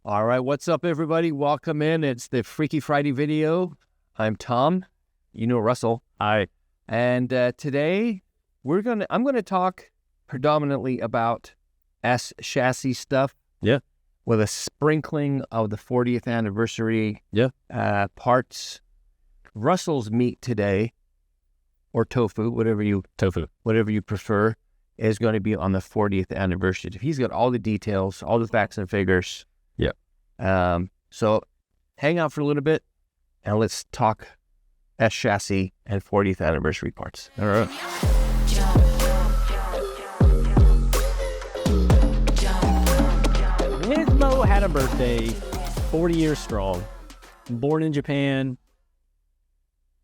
All right, what's up, everybody? Welcome in. It's the Freaky Friday video. I'm Tom. You know Russell. Hi. And today I'm gonna talk predominantly about S chassis stuff. Yeah. With a sprinkling of the 40th anniversary. Yeah. Parts. Russell's meat today, or tofu, whatever you prefer, is going to be on the 40th anniversary. He's got all the details, all the facts and figures. Yeah. So hang out for a little bit and let's talk S chassis and 40th anniversary parts. All right. Nismo had a birthday, 40 years strong, born in Japan,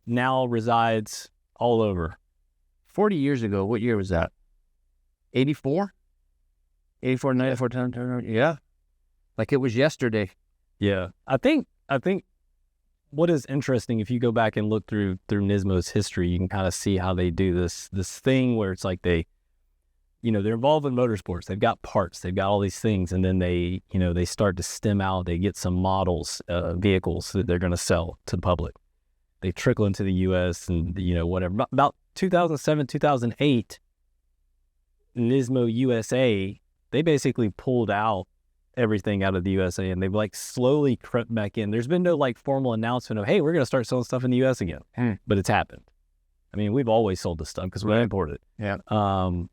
now resides all over. 40 years ago, what year was that? 84? 84, 94, yeah. Like it was yesterday. Yeah. I think what is interesting, if you go back and look through Nismo's history, you can kind of see how they do this thing where it's like they're involved in motorsports. They've got parts, they've got all these things, and then they start to stem out. They get some models, vehicles that they're going to sell to the public. They trickle into the U.S. and, whatever. About 2007, 2008, Nismo USA, they basically pulled out everything out of the USA, and they've slowly crept back in. There's been no formal announcement of, hey, we're going to start selling stuff in the U.S. again, but it's happened. I mean, we've always sold this stuff because we import it. Yeah.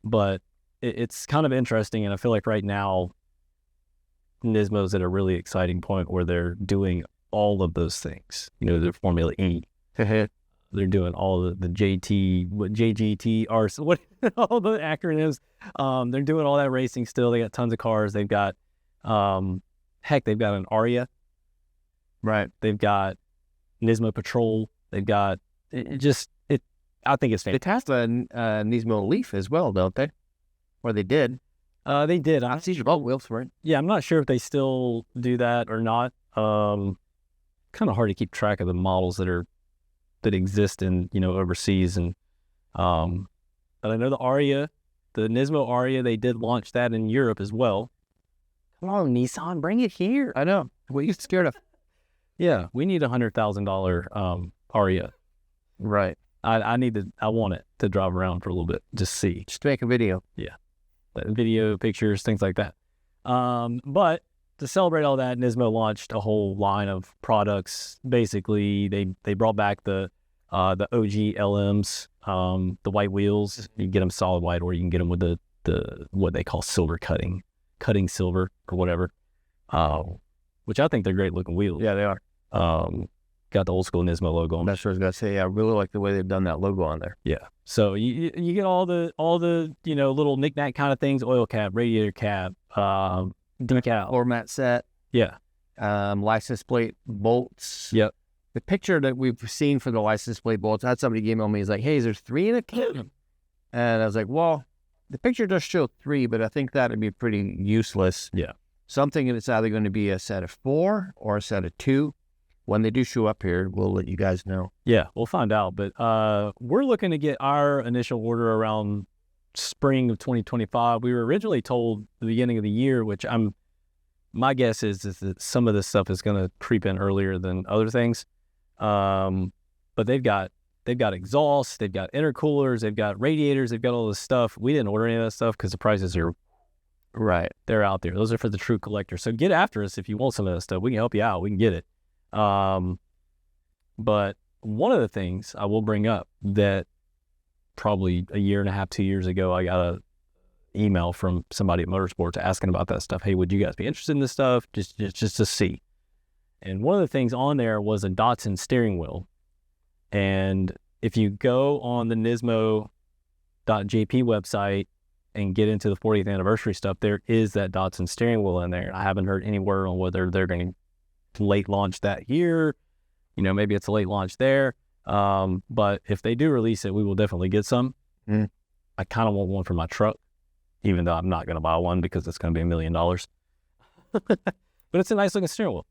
But it's kind of interesting, and I feel like right now Nismo's at a really exciting point where they're doing all of those things. The Formula E. They're doing all the JT, JGT, all the acronyms. They're doing all that racing still. They got tons of cars. They've got, they've got an Aria. Right. They've got Nismo Patrol. They've got, I think it's fantastic. They passed a Nismo Leaf as well, don't they? Or they did. They did. I see your boat wheels, right? Yeah, I'm not sure if they still do that or not. Kind of hard to keep track of the models that exist in, overseas. And but I know the Aria, the Nismo Aria, they did launch that in Europe as well. Come on, Nissan, bring it here. I know. What are you scared of? Yeah, we need $100,000 Aria. Right. I want it to drive around for a little bit, just see. Just make a video. Yeah. Video, pictures, things like that. But to celebrate all that, Nismo launched a whole line of products. Basically, they brought back the OG LMs, the white wheels. You can get them solid white, or you can get them with the what they call silver cutting silver or whatever. Which I think they're great looking wheels. Yeah, they are. Got the old school Nismo logo on. That's what I was gonna say. I really like the way they've done that logo on there. Yeah. So you get all the little knick-knack kind of things: oil cap, radiator cap, decal, Floor mat set. Yeah. License plate bolts. Yep. The picture that we've seen for the license plate bolts, I had somebody email me. He's like, "Hey, is there 3 in it?" And I was like, "Well, the picture does show 3, but I think that'd be pretty useless." Yeah. Something that's either going to be a set of 4 or a set of 2. When they do show up here, we'll let you guys know. Yeah, we'll find out. But we're looking to get our initial order around spring of 2025. We were originally told the beginning of the year, which my guess is that some of this stuff is going to creep in earlier than other things. But they've got exhausts, they've got intercoolers, they've got radiators, they've got all this stuff. We didn't order any of that stuff because the prices are right. They're out there. Those are for the true collectors. So get after us if you want some of that stuff. We can help you out. We can get it. But one of the things I will bring up that probably a year and a half, 2 years ago, I got a email from somebody at Motorsports asking about that stuff. Hey, would you guys be interested in this stuff? Just to see. And one of the things on there was a Datsun steering wheel. And if you go on the Nismo .jp website and get into the 40th anniversary stuff, there is that Datsun steering wheel in there. I haven't heard any word on whether they're going to late launch that here. Maybe it's a late launch there. But if they do release it, we will definitely get some. I kind of want one for my truck, even though I'm not going to buy one because it's going to be $1 million. But it's a nice looking steering wheel.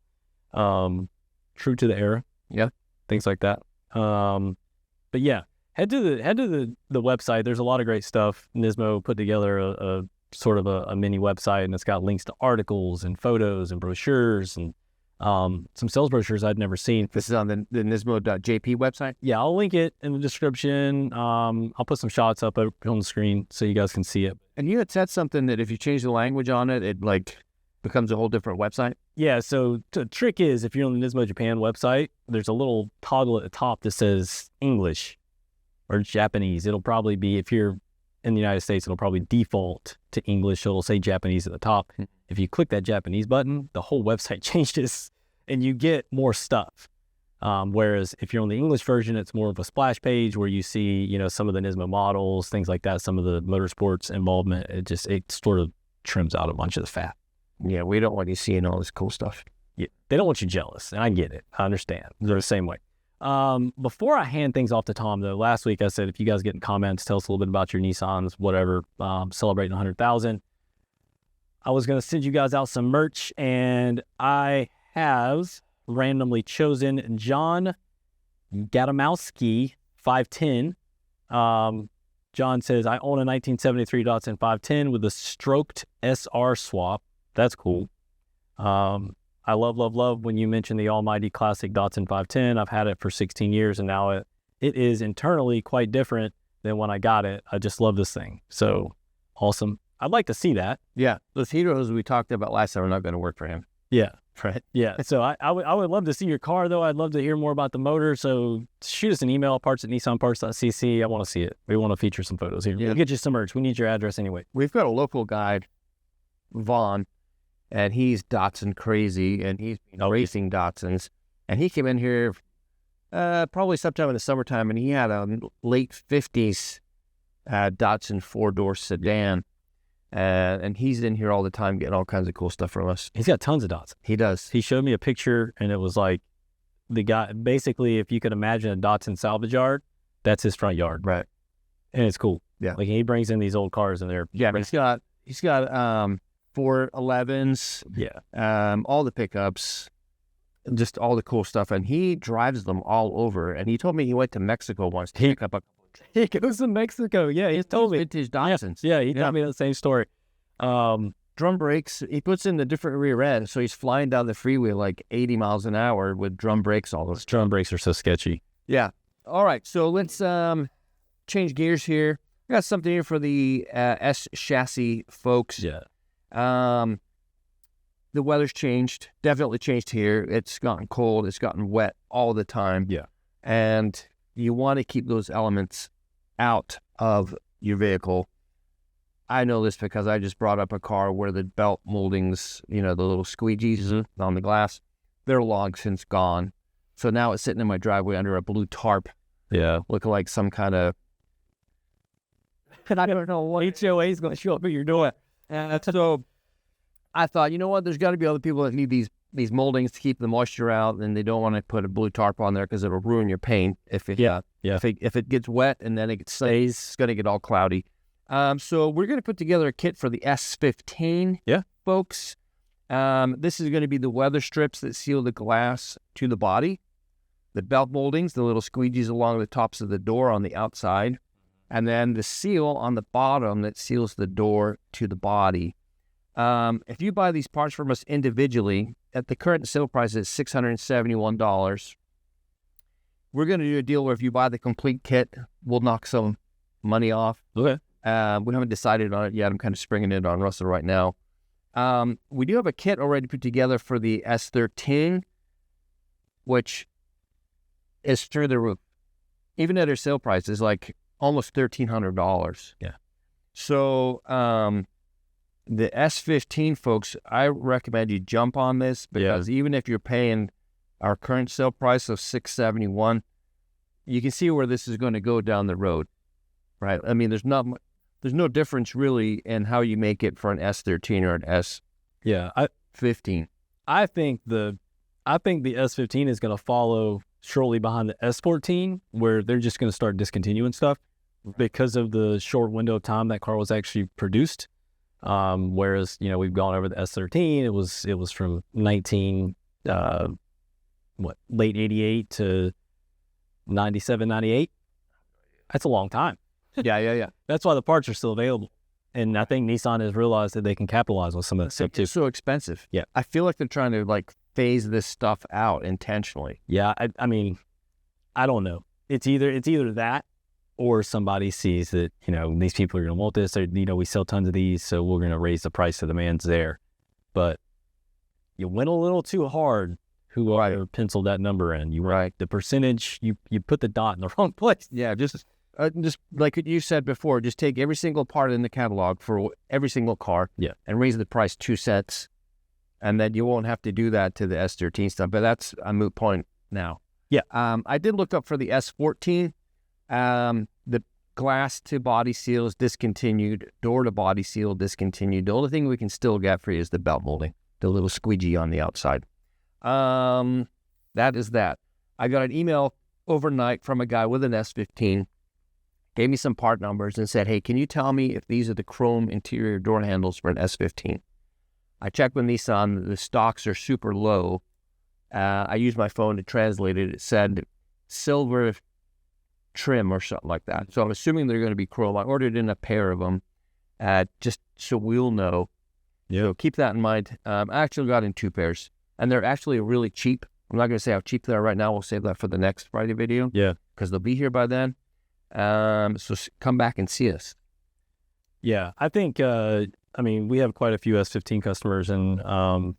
True to the era. Yeah. Things like that. But yeah, head to the website. There's a lot of great stuff. Nismo put together a sort of a mini website, and it's got links to articles and photos and brochures and some sales brochures I'd never seen. This is on the Nismo JP website? Yeah, I'll link it in the description. I'll put some shots up on the screen so you guys can see it. And you had said something that if you change the language on it, it like becomes a whole different website? Yeah, so the trick is if you're on the Nismo Japan website, there's a little toggle at the top that says English or Japanese. It'll probably be, if you're in the United States, it'll probably default to English. So it'll say Japanese at the top. If you click that Japanese button, the whole website changes and you get more stuff. Whereas if you're on the English version, it's more of a splash page where you see, you know, some of the Nismo models, things like that, some of the motorsports involvement. It sort of trims out a bunch of the fat. Yeah, we don't want you seeing all this cool stuff. Yeah, they don't want you jealous, and I get it. I understand. They're the same way. Before I hand things off to Tom, though, last week I said if you guys get in comments, tell us a little bit about your Nissans, whatever, celebrating 100,000. I was going to send you guys out some merch, and I have randomly chosen John Gadomowski 510. John says, I own a 1973 Datsun 510 with a stroked SR swap. That's cool. I love when you mention the almighty classic Datsun 510. I've had it for 16 years, and now it is internally quite different than when I got it. I just love this thing. So awesome. I'd like to see that. Yeah, those heroes we talked about last time are not going to work for him. Yeah. Right. Yeah. So I would love to see your car, though. I'd love to hear more about the motor. So shoot us an email, parts@nissanpartscc. I want to see it. We want to feature some photos here. Yeah. We'll get you some merch. We need your address anyway. We've got a local guy, Vaughn, and he's Datsun crazy, and he's been racing Datsuns. And he came in here probably sometime in the summertime, and he had a late 50s Datsun four-door sedan. And he's in here all the time getting all kinds of cool stuff from us. He's got tons of Datsuns. He does. He showed me a picture, and it was like the guy, basically, if you could imagine a Datsun salvage yard, that's his front yard. Right. And it's cool. Yeah. Like he brings in these old cars in there. Yeah, he's got 411s. Yeah. All the pickups, just all the cool stuff. And he drives them all over. And he told me he went to Mexico once to pick up a... He goes to Mexico. Yeah, he told me. Vintage Datsuns. Yeah, he told me the same story. Drum brakes, he puts in the different rear end, so he's flying down the freeway like 80 miles an hour with drum brakes all those. Drum brakes are so sketchy. Yeah. All right, so let's change gears here. I got something here for the S chassis folks. Yeah. The weather's changed, definitely changed here. It's gotten cold, it's gotten wet all the time. Yeah. And you want to keep those elements out of your vehicle. I know this because I just brought up a car where the belt moldings, you know, the little squeegees on the glass, they're long since gone. So now it's sitting in my driveway under a blue tarp. Yeah. Looking like some kind of... And I don't know what HOA is going to show up at your door. So I thought, you know what, there's got to be other people that need these moldings to keep the moisture out, and they don't want to put a blue tarp on there because it'll ruin your paint if it if it gets wet and then it stays, it's going to get all cloudy. So we're going to put together a kit for the S15, folks. This is going to be the weather strips that seal the glass to the body, the belt moldings, the little squeegees along the tops of the door on the outside, and then the seal on the bottom that seals the door to the body. If you buy these parts from us individually, at the current sale price is $671. We're going to do a deal where if you buy the complete kit, we'll knock some money off. Okay. We haven't decided on it yet. I'm kind of springing it on Russell right now. We do have a kit already put together for the S13, which is through the roof. Even at our sale price, is like almost $1,300. Yeah. So the S15, folks, I recommend you jump on this because even if you're paying our current sale price of $671, you can see where this is going to go down the road, right? I mean, there's no difference really in how you make it for an S13 or an S15. I think the S15 is going to follow shortly behind the S14, where they're just going to start discontinuing stuff because of the short window of time that car was actually produced. Whereas, you know, we've gone over the S13. It was from late 88 to 97, 98. That's a long time. Yeah. That's why the parts are still available. And I think Nissan has realized that they can capitalize on some of that stuff too. It's so expensive. Yeah. I feel like they're trying to like phase this stuff out intentionally. Yeah, I mean, I don't know. It's either that or somebody sees that, you know, these people are going to want this. Or, you know, we sell tons of these, so we're going to raise the price. The demand's there. But you went a little too hard. Whoever penciled that number in, the percentage, you put the dot in the wrong place. Yeah, just like you said before, just take every single part in the catalog for every single car, and raise the price 2 cents, and then you won't have to do that to the S13 stuff. But that's a moot point now. Yeah. I did look up for the S14. The glass to body seal is discontinued. Door to body seal discontinued. The only thing we can still get for you is the belt molding, the little squeegee on the outside. That is that. I got an email overnight from a guy with an S15, gave me some part numbers and said, hey, can you tell me if these are the chrome interior door handles for an S15? I checked with Nissan. The stocks are super low. I used my phone to translate it. It said silver trim or something like that. So I'm assuming they're going to be chrome. I ordered in a pair of them, just so we'll know. Yeah. So keep that in mind. I actually got in 2 pairs, and they're actually really cheap. I'm not going to say how cheap they are right now. We'll save that for the next Friday video. Yeah. Because they'll be here by then. So come back and see us. Yeah. I think, I mean, we have quite a few S15 customers, and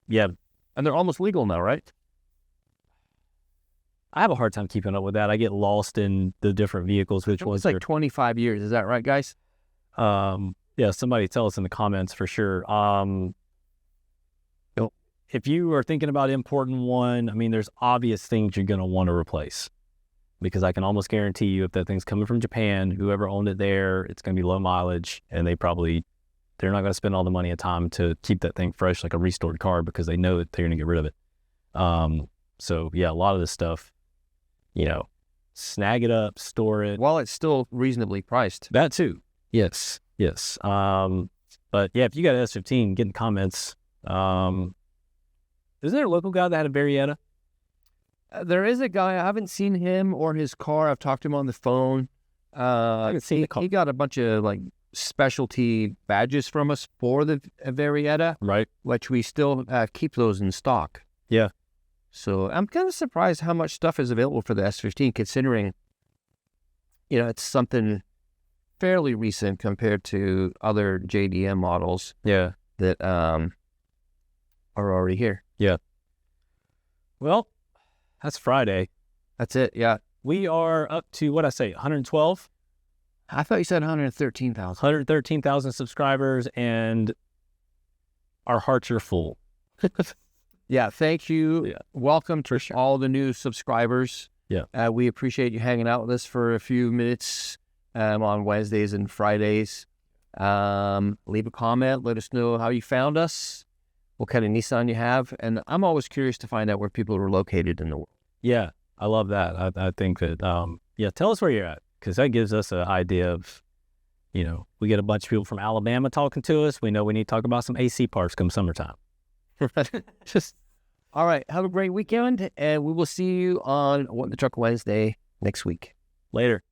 yeah. And they're almost legal now, right? I have a hard time keeping up with that. I get lost in the different vehicles, which ones it's like 25 years. Is that right, guys? Yeah, somebody tell us in the comments for sure. If you are thinking about importing one, I mean, there's obvious things you're going to want to replace, because I can almost guarantee you if that thing's coming from Japan, whoever owned it there, it's going to be low mileage, and they're not going to spend all the money and time to keep that thing fresh like a restored car, because they know that they're going to get rid of it. So yeah, a lot of this stuff, you know, snag it up, store it. While it's still reasonably priced. That too. Yes. But yeah, if you got an S15, get in the comments. Is there a local guy that had a Varietta? There is a guy. I haven't seen him or his car. I've talked to him on the phone. I haven't seen the car. He got a bunch of like specialty badges from us for the Varietta, right? Which we still keep those in stock. Yeah. So I'm kind of surprised how much stuff is available for the S15, considering, you know, it's something fairly recent compared to other JDM models. Yeah. That are already here. Yeah. Well, that's Friday. That's it. Yeah. We are up to, what I say, 112? I thought you said 113,000. 113,000 subscribers, and our hearts are full. Yeah. Thank you. Yeah. Welcome to all the new subscribers. Yeah. We appreciate you hanging out with us for a few minutes on Wednesdays and Fridays. Leave a comment. Let us know how you found us, what kind of Nissan you have. And I'm always curious to find out where people are located in the world. Yeah, I love that. I think that, tell us where you're at, because that gives us an idea of, you know, we get a bunch of people from Alabama talking to us. We know we need to talk about some AC parts come summertime. All right. Have a great weekend, and we will see you on What in the Truck Wednesday next week. Later.